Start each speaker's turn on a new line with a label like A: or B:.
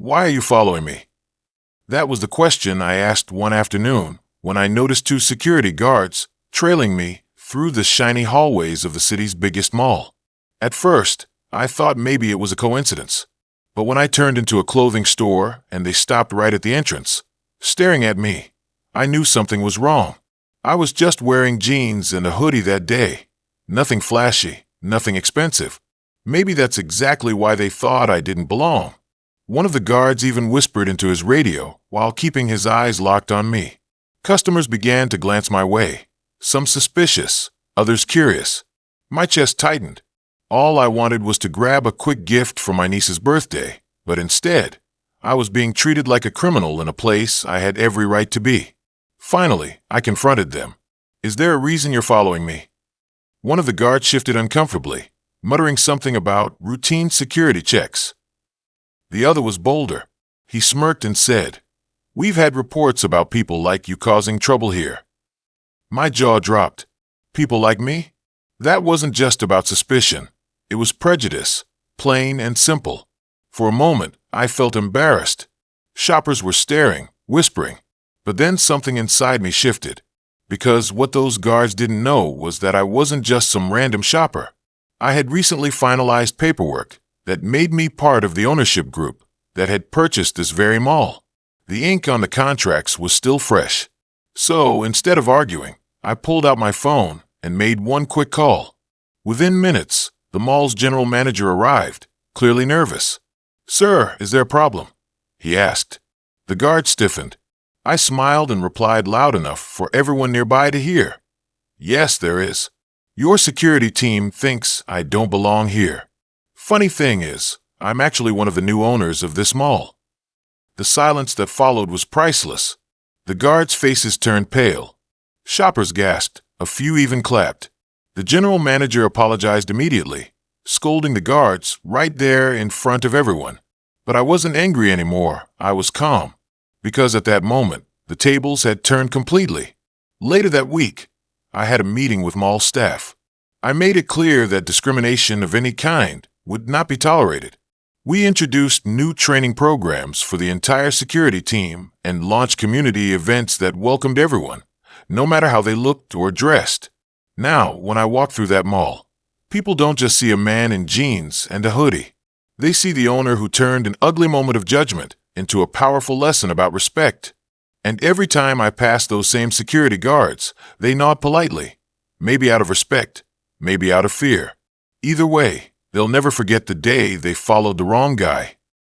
A: Why are you following me? That was the question I asked one afternoon when I noticed two security guards trailing me through the shiny hallways of the city's biggest mall. At first, I thought maybe it was a coincidence. But when I turned into a clothing store and they stopped right at the entrance, staring at me, I knew something was wrong. I was just wearing jeans and a hoodie that day. Nothing flashy, nothing expensive. Maybe that's exactly why they thought I didn't belong. One of the guards even whispered into his radio while keeping his eyes locked on me. Customers began to glance my way, some suspicious, others curious. My chest tightened. All I wanted was to grab a quick gift for my niece's birthday, but instead, I was being treated like a criminal in a place I had every right to be. Finally, I confronted them. "Is there a reason you're following me?" One of the guards shifted uncomfortably, muttering something about routine security checks. The other was bolder. He smirked and said, "We've had reports about people like you causing trouble here." My jaw dropped. People like me? That wasn't just about suspicion. It was prejudice, plain and simple. For a moment, I felt embarrassed. Shoppers were staring, whispering. But then something inside me shifted. Because what those guards didn't know was that I wasn't just some random shopper. I had recently finalized paperwork that made me part of the ownership group that had purchased this very mall. The ink on the contracts was still fresh. So, instead of arguing, I pulled out my phone and made one quick call. Within minutes, the mall's general manager arrived, clearly nervous. "Sir, is there a problem?" he asked. The guard stiffened. I smiled and replied loud enough for everyone nearby to hear. "Yes, there is. Your security team thinks I don't belong here. Funny thing is, I'm actually one of the new owners of this mall." The silence that followed was priceless. The guards' faces turned pale. Shoppers gasped. A few even clapped. The general manager apologized immediately, scolding the guards right there in front of everyone. But I wasn't angry anymore. I was calm. Because at that moment, the tables had turned completely. Later that week, I had a meeting with mall staff. I made it clear that discrimination of any kind would not be tolerated. We introduced new training programs for the entire security team and launched community events that welcomed everyone, no matter how they looked or dressed. Now, when I walk through that mall, people don't just see a man in jeans and a hoodie. They see the owner who turned an ugly moment of judgment into a powerful lesson about respect. And every time I pass those same security guards, they nod politely, maybe out of respect, maybe out of fear. Either way, they'll never forget the day they followed the wrong guy.